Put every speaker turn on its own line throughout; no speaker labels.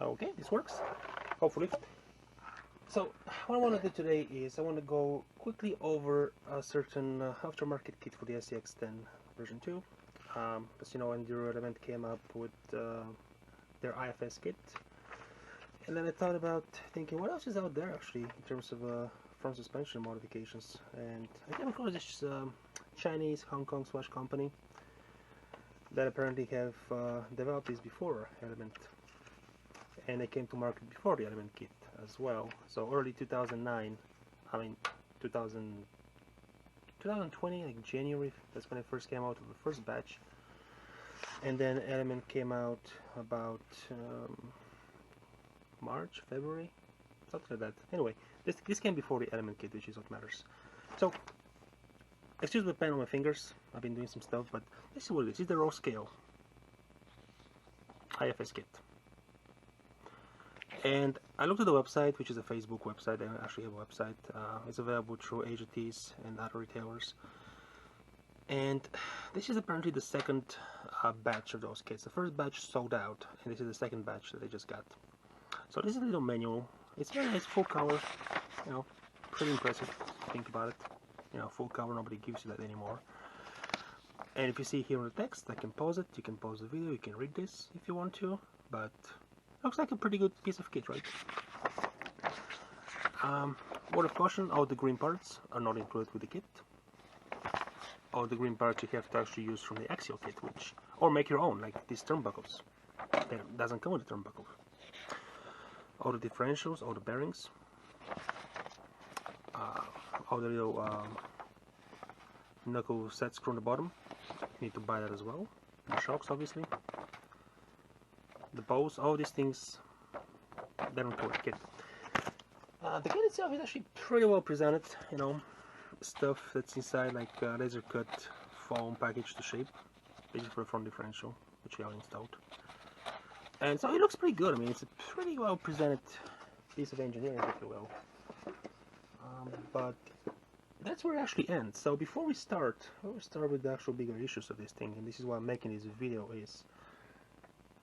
Okay, this works, hopefully. So what I want to do today is I want to go quickly over a certain aftermarket kit for the SCX10 version 2. As you know, Enduro Element came up with their IFS kit, and then I thought about thinking what else is out there actually in terms of front suspension modifications, and I came across this Chinese Hong Kong company that apparently have developed this before Element, and they came to market before the Element kit as well. So early 2009, I mean 2020, like January, that's when it first came out with the first batch, and then Element came out about March, February, something like that. Anyway, this came before the Element kit, which is what matters. So excuse the pain on my fingers, I've been doing some stuff, but this is what it is. It's the Rollscale IFS kit. And I looked at the website, which is a Facebook website. They actually have a website. It's available through AGTs and other retailers. And this is apparently the second batch of those kits. The first batch sold out, and this is the second batch that they just got. So this is a little manual. It's very nice, full color. You know, pretty impressive. Think about it. You know, full cover, nobody gives you that anymore. And if you see here in the text, I can pause it, you can pause the video, you can read this if you want to, but looks like a pretty good piece of kit, right? Word of caution, all the green parts are not included with the kit. All the green parts you have to actually use from the axial kit, or make your own, like these turnbuckles. It doesn't come with a turnbuckle. All the differentials, all the bearings, all the little knuckle set screw on the bottom. You need to buy that as well. The shocks, obviously. The bows, all these things, they don't come with the kit. The kit itself is actually pretty well presented. You know, stuff that's inside, like laser cut foam package to shape. This is for the front differential, which we have installed. And so it looks pretty good. I mean, it's a pretty well presented piece of engineering, if you will. But that's where it actually ends. So before we start, we'll start with the actual bigger issues of this thing, and this is why I'm making this video. Is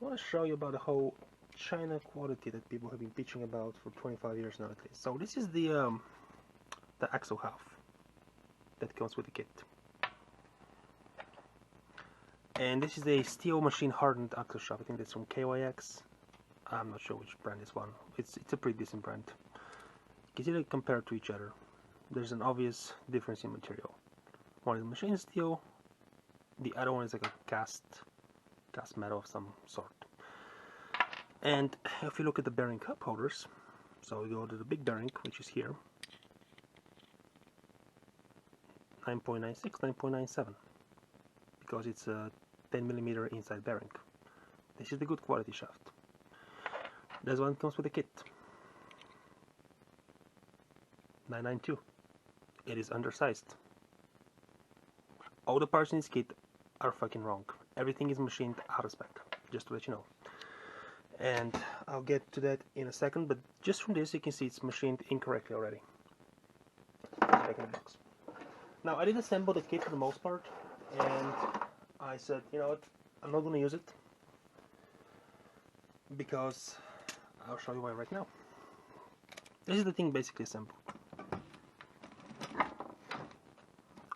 I want to show you about the whole China quality that people have been pitching about for 25 years now at least. So this is the axle half that comes with the kit, and this is a steel machine hardened axle shaft. I think that's from KYX. I'm not sure which brand is one. It's a pretty decent brand. You can see they compare to each other. There's an obvious difference in material. One is machine steel, the other one is like a cast metal of some sort. And if you look at the bearing cup holders, so we go to the big bearing, which is here, 9.96, 9.97, because it's a 10mm inside bearing. This is the good quality shaft. That's one comes with the kit. 992. It is undersized. All the parts in this kit are fucking wrong. Everything is machined out of spec, just to let you know. And I'll get to that in a second, but just from this you can see it's machined incorrectly already. Back in the box. Now I did assemble the kit for the most part, and I said, you know what, I'm not going to use it, because I'll show you why right now. This is the thing basically assembled.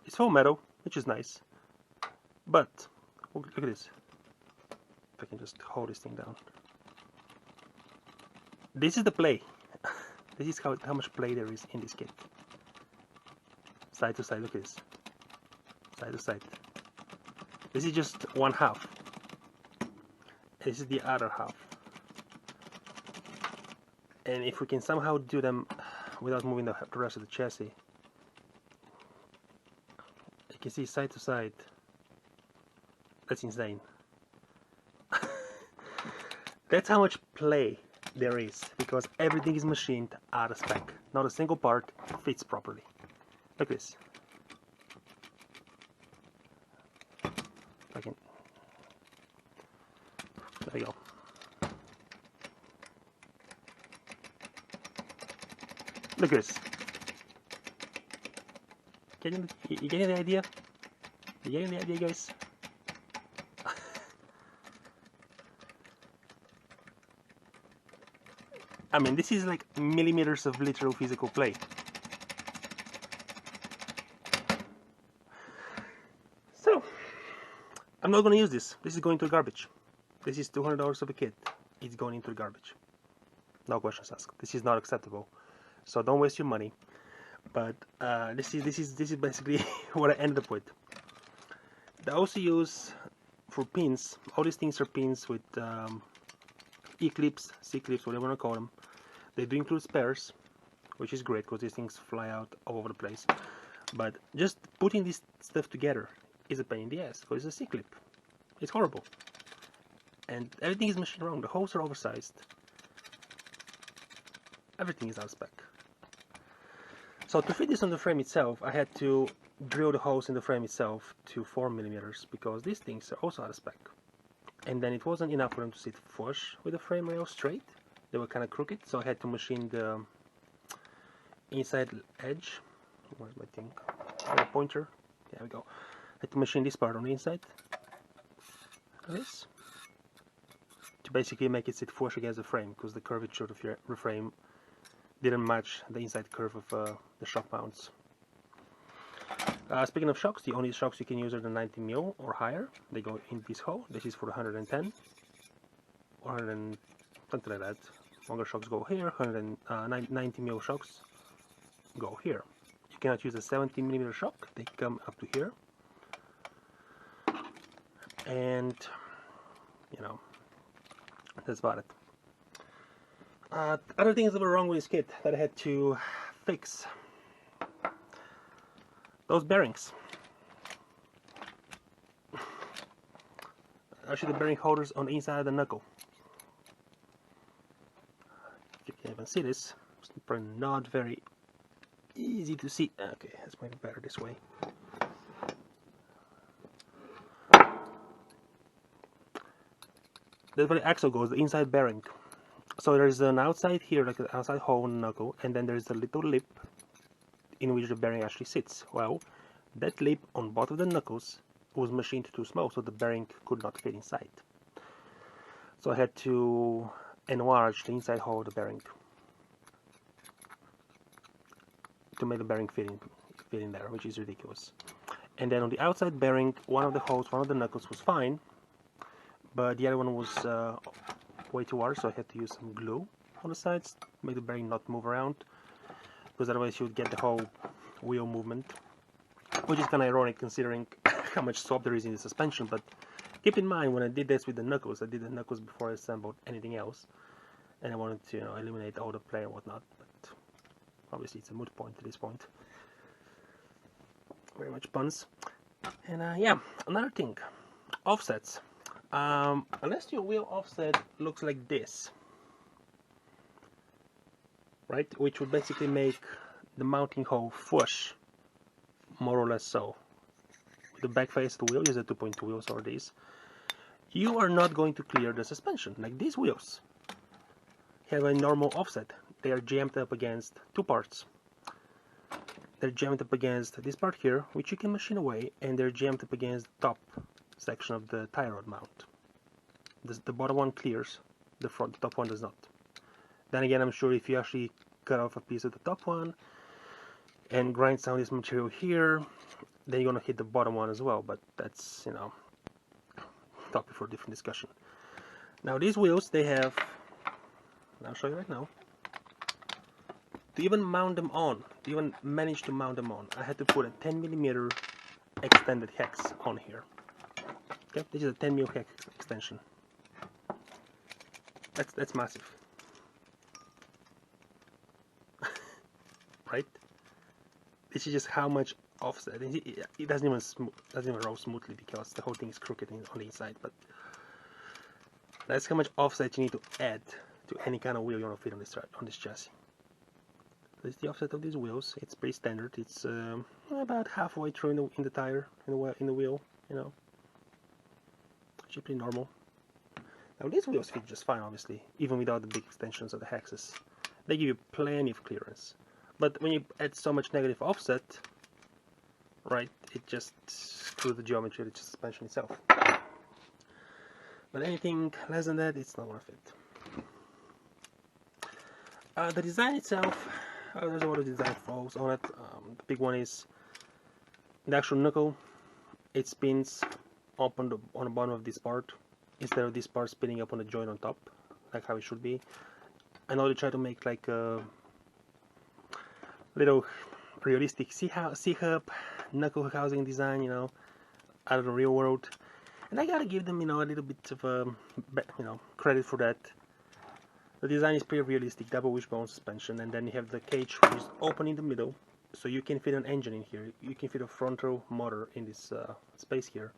It's full metal, which is nice, but look at this. If I can just hold this thing down. This is the play. This is how much play there is in this kit. Side to side, look at this. Side to side. This is just one half. This is the other half. And if we can somehow do them without moving the rest of the chassis, you can see side to side. That's insane. That's how much play there is, because everything is machined out of spec. Not a single part fits properly. Look at this. There you go. Look at this. You getting the idea? You getting the idea, guys? I mean, this is like millimeters of literal physical play. So, I'm not going to use this. This is going to the garbage. This is $200 of a kit. It's going into the garbage. No questions asked. This is not acceptable. So don't waste your money. But this is basically what I ended up with. They also use for pins. All these things are pins with E-clips, C-clips, whatever you want to call them. They do include spares, which is great because these things fly out all over the place. But just putting this stuff together is a pain in the ass because it's a C-clip. It's horrible. And everything is machined wrong. The holes are oversized. Everything is out of spec. So to fit this on the frame itself, I had to drill the holes in the frame itself to 4mm because these things are also out of spec. And then it wasn't enough for them to sit flush with the frame rail straight. They were kind of crooked, so I had to machine the inside edge. Where's my thing? Oh, pointer. There we go. I had to machine this part on the inside. Like this. To basically make it sit flush against the frame, because the curvature of the frame didn't match the inside curve of the shock mounts. Speaking of shocks, the only shocks you can use are the 90mm or higher. They go in this hole. This is for the 110 or 100, something like that. Longer shocks go here. 90mm shocks go here. You cannot use a 70mm shock. They come up to here. And you know, that's about it. Other things that were wrong with this kit that I had to fix. Those bearings. Actually, the bearing holders on the inside of the knuckle. If you can even see this, it's probably not very easy to see. Okay, that's maybe better this way. That's where the axle goes, the inside bearing. So there's an outside here, like an outside hole in the knuckle, and then there's a little lip in which the bearing actually sits. Well, that lip on both of the knuckles was machined too small, so the bearing could not fit inside. So I had to enlarge the inside hole of the bearing to make the bearing fit in there, which is ridiculous. And then on the outside bearing, one of the holes, one of the knuckles was fine, but the other one was way too large, so I had to use some glue on the sides to make the bearing not move around, because otherwise you would get the whole wheel movement, which is kind of ironic considering how much swap there is in the suspension. But keep in mind, when I did this with the knuckles, I did the knuckles before I assembled anything else, and I wanted to, eliminate all the play and whatnot, but obviously it's a moot point at this point. Very much puns. And yeah, another thing, offsets. Unless your wheel offset looks like this, right, which would basically make the mounting hole flush, more or less so. With the back face of the wheel, use the 2.2 wheels or these, you are not going to clear the suspension. Like these wheels have a normal offset. They are jammed up against two parts. They're jammed up against this part here, which you can machine away, and they're jammed up against the top section of the tie rod mount. The bottom one clears, the top one does not. Then again, I'm sure if you actually cut off a piece of the top one and grind some of this material here, then you're gonna hit the bottom one as well, but that's, topic for a different discussion. Now these wheels, they have, I'll show you right now, to even mount them on, to even manage to mount them on, I had to put a 10mm extended hex on here. Okay, this is a 10mm hex extension. That's massive. Right? This is just how much offset. It doesn't even roll smoothly because the whole thing is crooked on the inside, but that's how much offset you need to add to any kind of wheel you want to fit on this chassis. This is the offset of these wheels. It's pretty standard. It's about halfway through in the tire, in the wheel, Actually pretty normal. Now these wheels fit just fine, obviously, even without the big extensions of the hexes. They give you plenty of clearance. But when you add so much negative offset, right, it just screws the geometry of the suspension itself. But anything less than that, it's not gonna fit. The design itself, there's a lot of design flaws on it. The big one is the actual knuckle. It spins up on the bottom of this part instead of this part spinning up on the joint on top, like how it should be. I know they try to make like a little realistic C-hub knuckle housing design, you know, out of the real world, and I gotta give them, you know, a little bit of credit for that. The design is pretty realistic, double wishbone suspension, and then you have the cage which is open in the middle, so you can fit an engine in here. You can fit a frontal motor in this space here,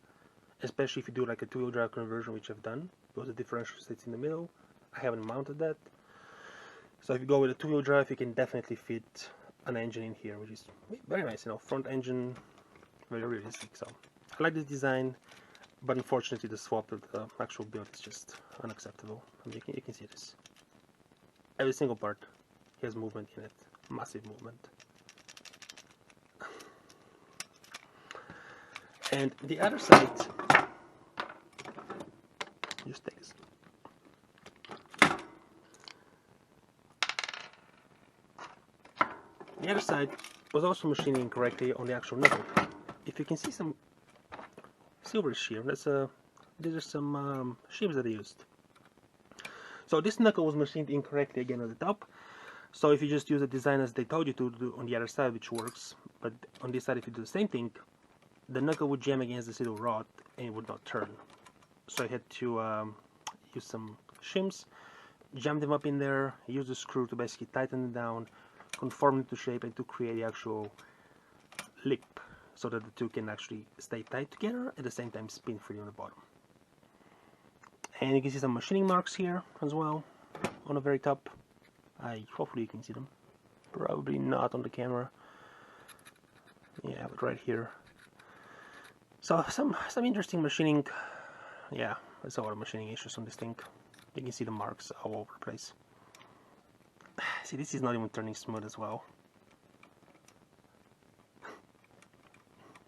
especially if you do like a two-wheel drive conversion, which I've done, because the differential sits in the middle. I haven't mounted that, so if you go with a two-wheel drive, you can definitely fit an engine in here, which is very nice, you know, front engine, very realistic. So I like this design, but unfortunately the swap of the actual build is just unacceptable. I mean, you can see this. Every single part has movement in it, massive movement. And the other side, just take this. The other side was also machined incorrectly on the actual knuckle. If you can see some silverish here, these are some shims that I used. So this knuckle was machined incorrectly again at the top. So if you just use the design as they told you to do on the other side, which works, but on this side if you do the same thing, the knuckle would jam against this little rod and it would not turn. So I had to use some shims, jam them up in there, use the screw to basically tighten them down, conform it to shape, and to create the actual lip so that the two can actually stay tight together at the same time spin free on the bottom. And you can see some machining marks here as well on the very top. Hopefully you can see them. Probably not on the camera. Yeah, but right here. So some interesting machining. Yeah, there's a lot of machining issues on this thing. You can see the marks all over the place. See, this is not even turning smooth as well.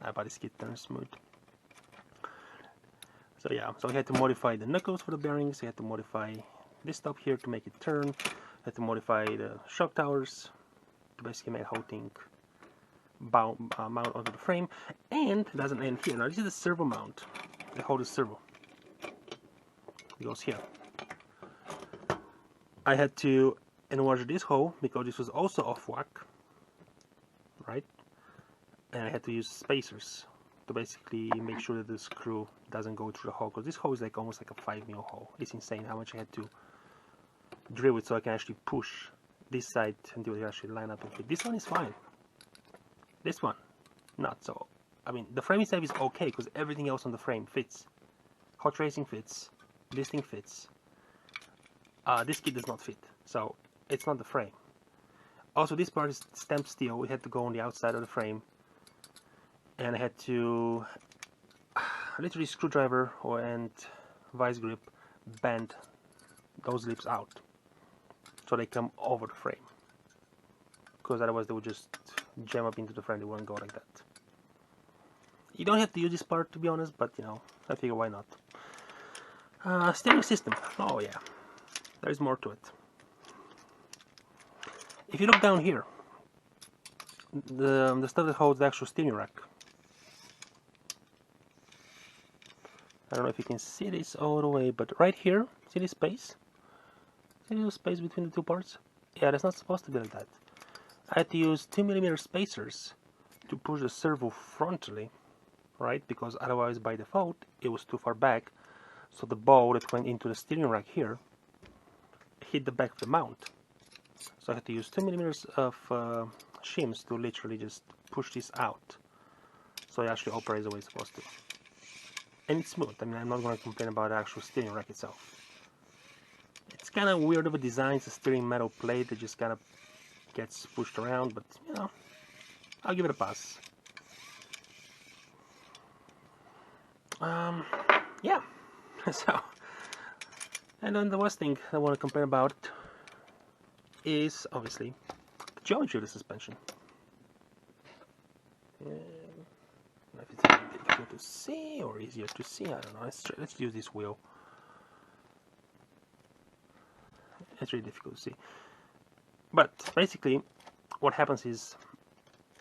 But this kit turns smooth. So yeah, so we had to modify the knuckles for the bearings. We had to modify this top here to make it turn. Had to modify the shock towers to basically make the whole thing mount onto the frame. And it doesn't end here. Now this is the servo mount. They hold the servo. It goes here. I had to enlarge this hole because this was also off whack, right? And I had to use spacers to basically make sure that the screw doesn't go through the hole, because this hole is like almost like a 5mm hole. It's insane how much I had to drill it so I can actually push this side until it actually line up and fit. This one is fine. This one, not so. I mean, the frame itself is okay because everything else on the frame fits. Hot racing fits. This thing fits. This kit does not fit, so it's not the frame. Also, this part is stamped steel. It had to go on the outside of the frame, and I had to literally screwdriver and vice grip bend those lips out so they come over the frame, because otherwise they would just jam up into the frame. They wouldn't go like that. You don't have to use this part, to be honest, but you know, I figure why not. Steering system. Oh yeah, there's more to it. If you look down here, the stuff that holds the actual steering rack. I don't know if you can see this all the way, but right here, see this space? See the space between the two parts? Yeah, that's not supposed to be like that. I had to use 2mm spacers to push the servo frontally, right? Because otherwise, by default, it was too far back. So the ball that went into the steering rack here hit the back of the mount. So I had to use 2mm of shims to literally just push this out, so it actually operates the way it's supposed to. And it's smooth. I mean, I'm not going to complain about the actual steering rack itself. It's kind of weird of a design. It's a steering metal plate that just kind of gets pushed around, but you know, I'll give it a pass. Yeah. So, and then the worst thing I want to complain about is obviously the geometry of the suspension. I don't know if it's difficult to see or easier to see. I don't know. Let's use this wheel. It's really difficult to see. But basically, what happens is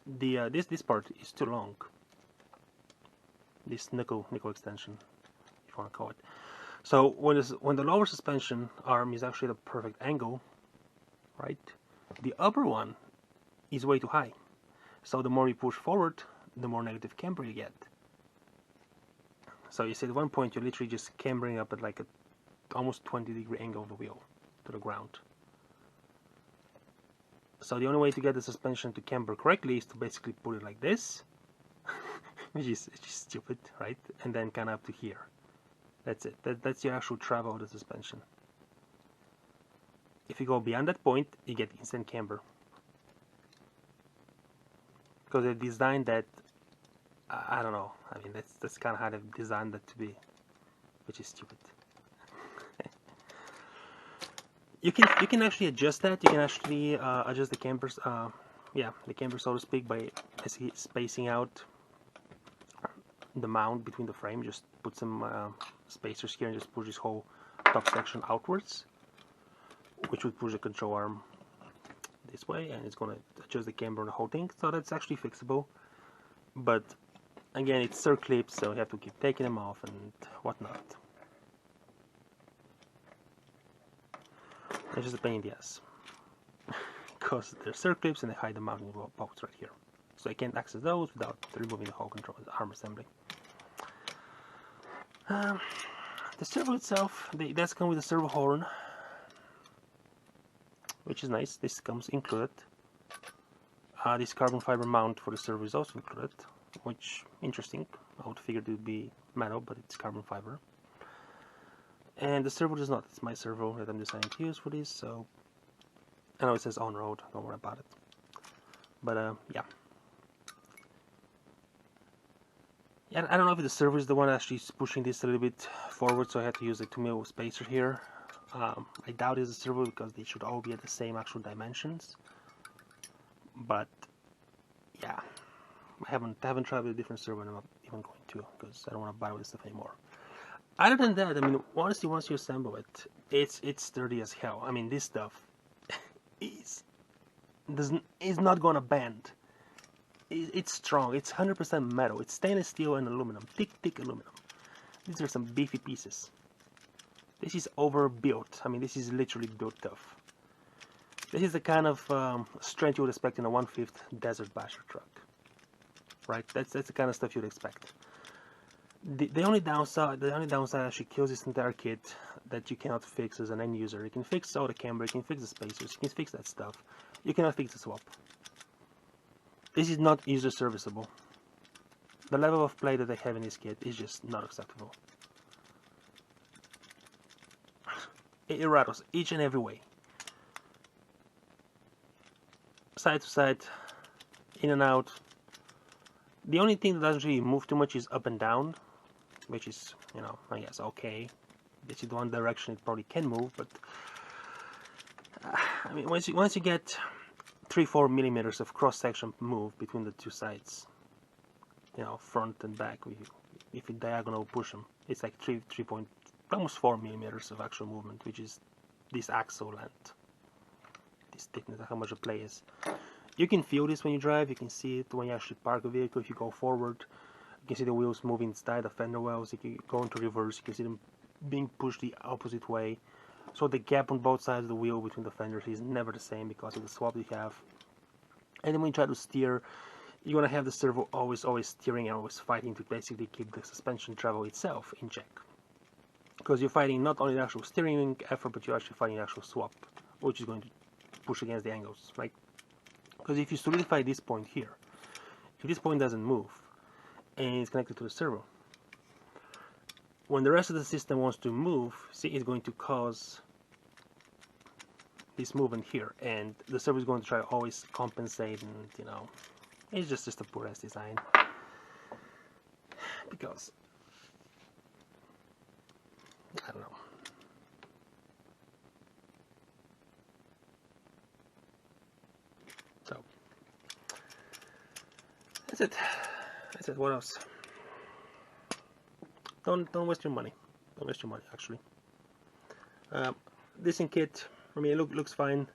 this part is too long. This nickel extension, if you want to call it. So when the lower suspension arm is actually at a perfect angle, right? The upper one is way too high. So the more you push forward, the more negative camber you get. So you see at one point you're literally just cambering up at like a almost 20-degree angle of the wheel to the ground. So the only way to get the suspension to camber correctly is to basically put it like this, which is stupid, right? And then kind of up to here. That's it. That's your actual travel of the suspension. If you go beyond that point, you get instant camber. Because they designed that, I don't know, I mean that's kind of how they've designed that to be, which is stupid. You can actually adjust that. You can actually adjust the cambers, the camber, so to speak, by spacing out the mount between the frame. Just put some spacers here and just push this whole top section outwards, which would push the control arm this way, and it's going to adjust the camber on the whole thing. So that's actually fixable, but again, it's circlips, so you have to keep taking them off and whatnot. It's just a pain in the ass because they're circlips and they hide the mounting bolts right here, so you can't access those without removing the whole control arm assembly. The servo itself, it does come with a servo horn, which is nice. This comes included. This carbon fiber mount for the servo is also included, which interesting. I would figure it would be metal, but it's carbon fiber. And the servo does not. It's my servo that I'm deciding to use for this, so I know it says on road, don't worry about it. But yeah, I don't know if the servo is the one actually pushing this a little bit forward, so I had to use a 2mm spacer here. I doubt it's a servo because they should all be at the same actual dimensions. But yeah, I haven't tried with a different servo, and I'm not even going to, because I don't want to buy with this stuff anymore. Other than that, I mean, once you assemble it, it's sturdy as hell. I mean, this stuff is not gonna bend. It's strong. It's 100% metal. It's stainless steel and aluminum, thick aluminum. These are some beefy pieces. This is overbuilt. I mean, this is literally built tough. This is the kind of strength you would expect in a 1/5 desert basher truck, right? That's the kind of stuff you'd expect. The only downside actually kills this entire kit that you cannot fix as an end user. You can fix all the camber, you can fix the spacers, you can fix that stuff. You cannot fix the swap. This is not user serviceable. The level of play that they have in this kit is just not acceptable. It rattles each and every way. Side to side, in and out. The only thing that doesn't really move too much is up and down, which is, you know, I guess okay. This is the one direction it probably can move, but I mean, once you get 3-4 millimeters of cross section move between the two sides, you know, front and back, if you diagonal push them, it's like almost 4 millimeters of actual movement, which is this axle length, this thickness, how much the play is. You can feel this when you drive. You can see it when you actually park a vehicle. If you go forward, you can see the wheels moving inside the fender wells. If you go into reverse, you can see them being pushed the opposite way. So the gap on both sides of the wheel between the fenders is never the same because of the swap you have. And then when you try to steer, you're going to have the servo always steering and always fighting to basically keep the suspension travel itself in check. Because you're fighting not only the actual steering effort, but you're actually fighting the actual swap, which is going to push against the angles, right? Because if you solidify this point here, if this point doesn't move and it's connected to the servo, when the rest of the system wants to move, see, it's going to cause this movement here, and the servo is going to try to always compensate, and you know, it's just a poor ass design. Because I don't know. So that's it. That's it. What else? Don't waste your money. Don't waste your money. Actually, this in kit for me looks fine.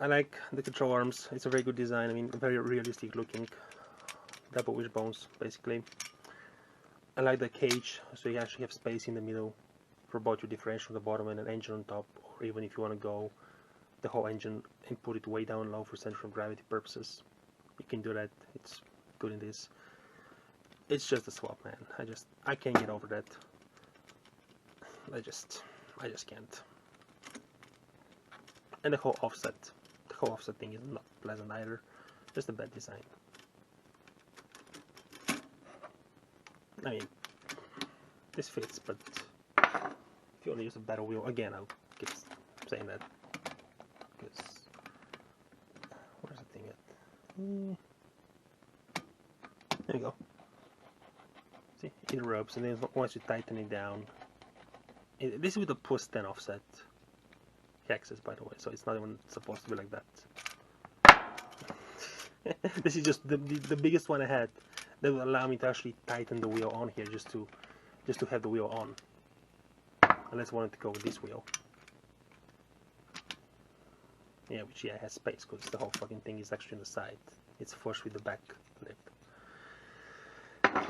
I like the control arms. It's a very good design. I mean, very realistic looking. Double wishbones, basically. I like the cage, so you actually have space in the middle for both your differential on the bottom and an engine on top, or even if you want to go the whole engine and put it way down low for central gravity purposes, you can do that. It's good in this. It's just a swap, man. I can't get over that. I just can't. And the whole offset thing is not pleasant either. Just a bad design. I mean, this fits, but if you want to use a better wheel, again, I'll keep saying that. Because, where's the thing at? There you go. See, it rubs, and then once you tighten it down, this is with a plus 10 offset axis, by the way, so it's not even supposed to be like that. This is just the biggest one I had that will allow me to actually tighten the wheel on here, just to have the wheel on. Unless I wanted to go with this wheel. Yeah, which has space because the whole fucking thing is actually on the side. It's flush with the back lip.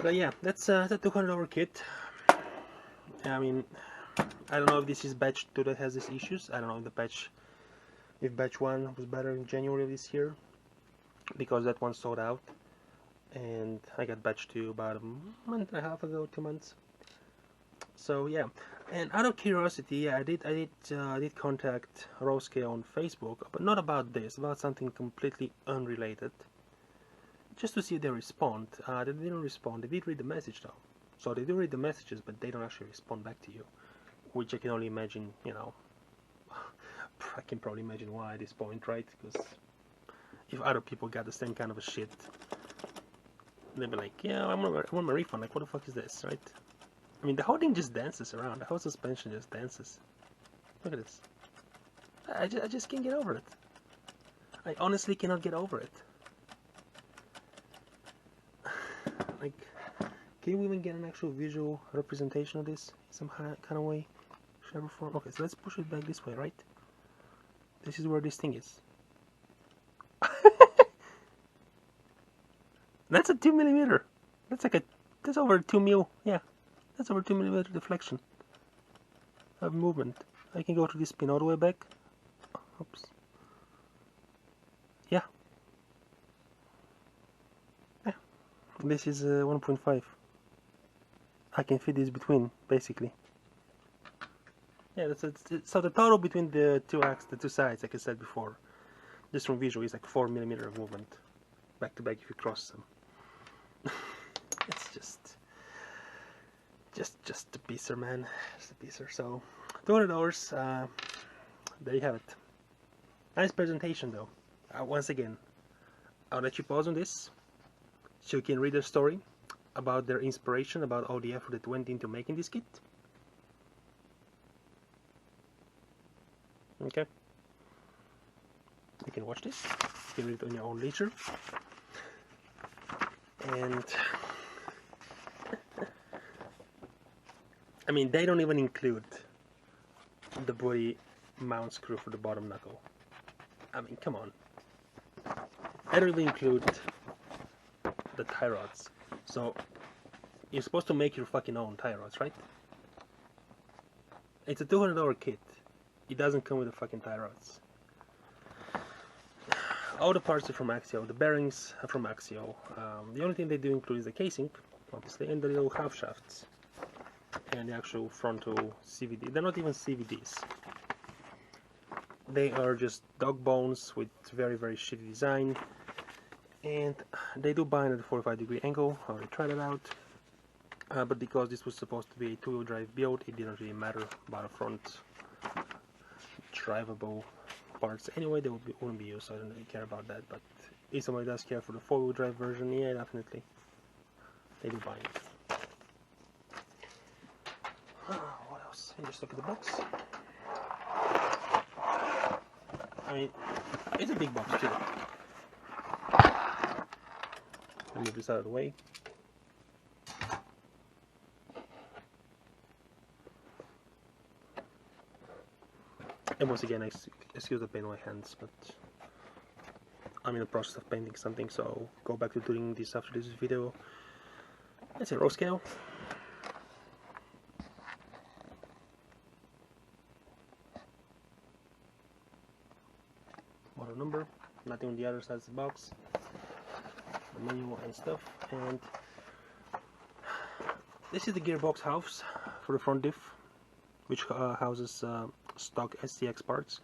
But yeah, that's a $200 kit. I mean, I don't know if this is batch 2 that has these issues. I don't know if batch 1 was better in January of this year, because that one sold out, and I got batch 2 about a month and a half ago, 2 months. So yeah, and out of curiosity, yeah, I did contact Rollscale on Facebook, but not about this, about something completely unrelated, just to see if they respond. They didn't respond. They did read the message though, so they do read the messages, but they don't actually respond back to you, which I can only imagine. You know, I can probably imagine why at this point, right? Because if other people got the same kind of a shit, they'd be like, yeah, I want my refund. Like, what the fuck is this, right? I mean, the whole thing just dances around. The whole suspension just dances. Look at this. I just can't get over it. I honestly cannot get over it. Like, can you even get an actual visual representation of this in some kind of way, shape or form? Okay, so let's push it back this way, right? This is where this thing is. That's a 2mm. That's over 2 mil. Yeah. That's over 2mm deflection of movement. I can go to this pin all the way back. Oops. Yeah. Yeah. This is 1.5. I can fit this between, basically. Yeah, so the total between the two sides, like I said before, just from visual, is like 4mm of movement, back to back if you cross them. It's just a piecer, man. Just a piecer. So $200. There you have it. Nice presentation, though. Once again, I'll let you pause on this so you can read their story about their inspiration, about all the effort that went into making this kit. Okay. You can watch this. You can read it on your own leisure. And I mean, they don't even include the body mount screw for the bottom knuckle. I mean, come on. They don't even include the tie rods. So you're supposed to make your fucking own tie rods, right? It's a $200 kit. It doesn't come with the fucking tie rods. All the parts are from Axio. The bearings are from Axio. The only thing they do include is the casing, obviously, and the little half shafts. And the actual frontal CVD. They're not even CVDs. They are just dog bones with very, very shitty design. And they do bind at a 45-degree angle. I already tried it out. But because this was supposed to be a two-wheel drive build, it didn't really matter about the front drivable parts. Anyway, they wouldn't be used, so I don't really care about that. But if somebody does care for the four-wheel drive version, yeah, definitely. They do bind. What else? Just look at the box. I mean, it's a big box too. I'll move this out of the way. And once again, excuse the pain on my hands, but I'm in the process of painting something, so go back to doing this after this video. Let's say Rollscale. Model number, nothing on the other side of the box, the menu and stuff. And this is the gearbox house for the front diff, which houses stock SCX parts.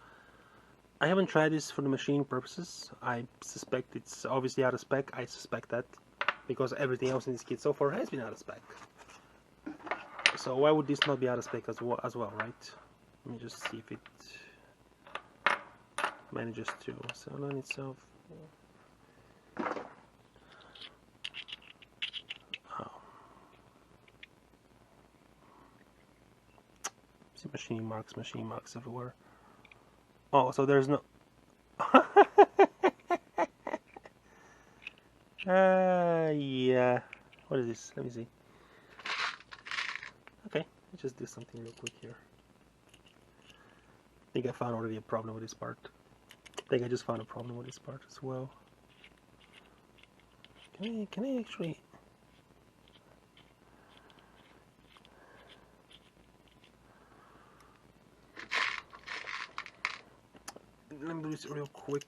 I haven't tried this for the machine purposes. I suspect it's obviously out of spec. I suspect that because everything else in this kit so far has been out of spec. So why would this not be out of spec as well, right? Let me just see if it manages to sell on itself. Oh. See machine marks everywhere. Oh, so there's no... yeah. What is this? Let me see. Okay, let's just do something real quick here. I think I found already a problem with this part. I think I just found a problem with this part as well. Can I actually... Let me do this real quick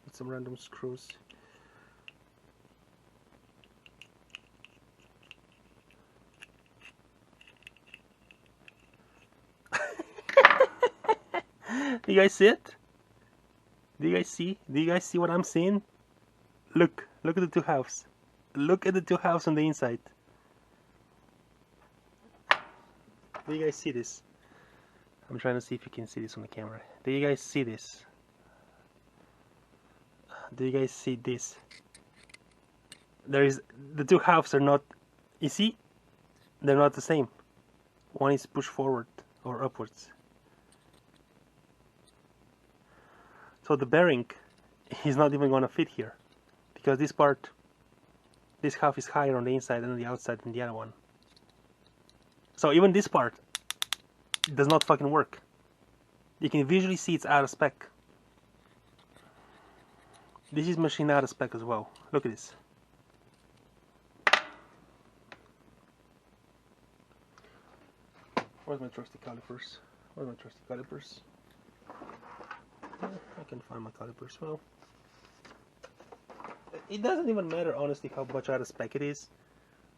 with some random screws. Do you guys see it? Do you guys see? Do you guys see what I'm seeing? Look at the two halves. Look at the two halves on the inside. Do you guys see this? I'm trying to see if you can see this on the camera. Do you guys see this? Do you guys see this? There is, the two halves are not, you see? They're not the same. One is pushed forward or upwards. So the bearing is not even going to fit here because this part, this half is higher on the inside than on the outside than the other one. So even this part does not fucking work. You can visually see it's out of spec. This is machine out of spec as well. Look at this. Where's my trusty calipers? Where's my trusty calipers? I can find my calipers. Well, it doesn't even matter honestly how much out of spec it is,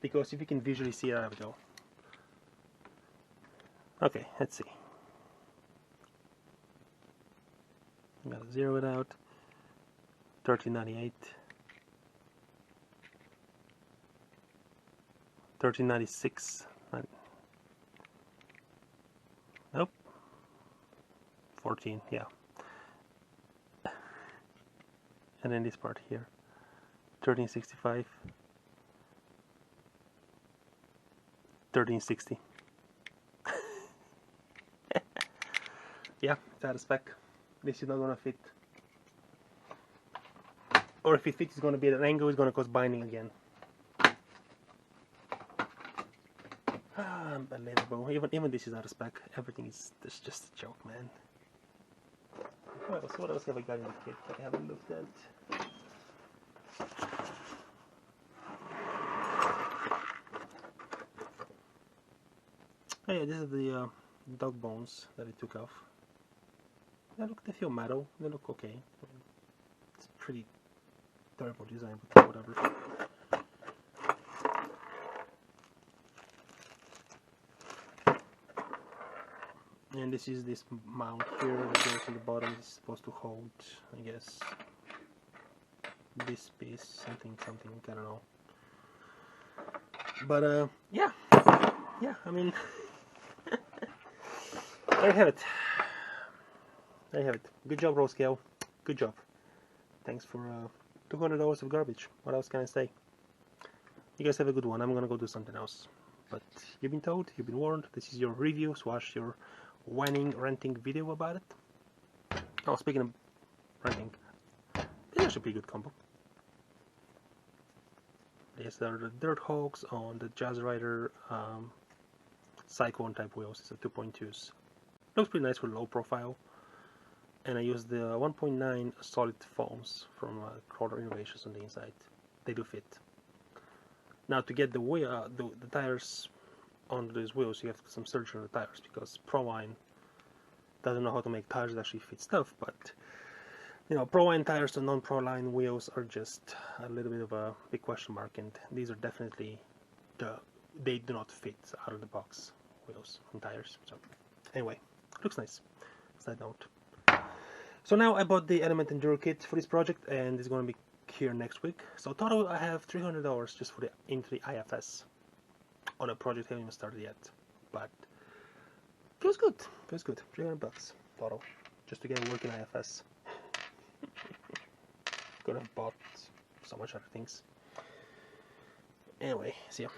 because if you can visually see it, there we go. Okay, let's see. I'm gonna zero it out. 1398, 1396. Nope. 14. Yeah. And then this part here, 1365, 1360. Yeah, it's out of spec. This is not gonna fit. Or if it fits, it's gonna be at an angle. It's gonna cause binding again. Unbelievable. Even this is out of spec. Everything is just a joke, man. What else have I got in the kit that I haven't looked at? Oh yeah, this is the dog bones that I took off. They feel metal. They look okay. It's pretty terrible design, but whatever. And this is this mount here that goes on the bottom. It's supposed to hold, I guess, this piece, something, I don't know. But yeah, I mean, there you have it. There you have it. Good job, Rollscale. Good job. Thanks for $200 of garbage. What else can I say? You guys have a good one. I'm gonna go do something else. But you've been told, you've been warned. This is your review / your renting video about it. Oh, speaking of renting, this is a pretty good combo. Yes, there are the Dirt Hawks on the Jazz Rider Cyclone type wheels. It's a 2.2s. Looks pretty nice for low profile. and I used the 1.9 solid foams from Crawler Innovations on the inside. They do fit. Now to get the tires onto these wheels, you have to do some surgery on the tires, because Proline doesn't know how to make tires that actually fit stuff. But you know, Proline tires and non-Proline wheels are just a little bit of a big question mark, and these are definitely they do not fit out of the box wheels and tires. So anyway, looks nice. Side note. So now I bought the Element Enduro kit for this project, and it's going to be here next week. So total I have $300 just for the into the IFS on a project I haven't even started yet, but feels good. Feels good. $300 total just to get a working IFS. Could have bought so much other things. Anyway, see ya.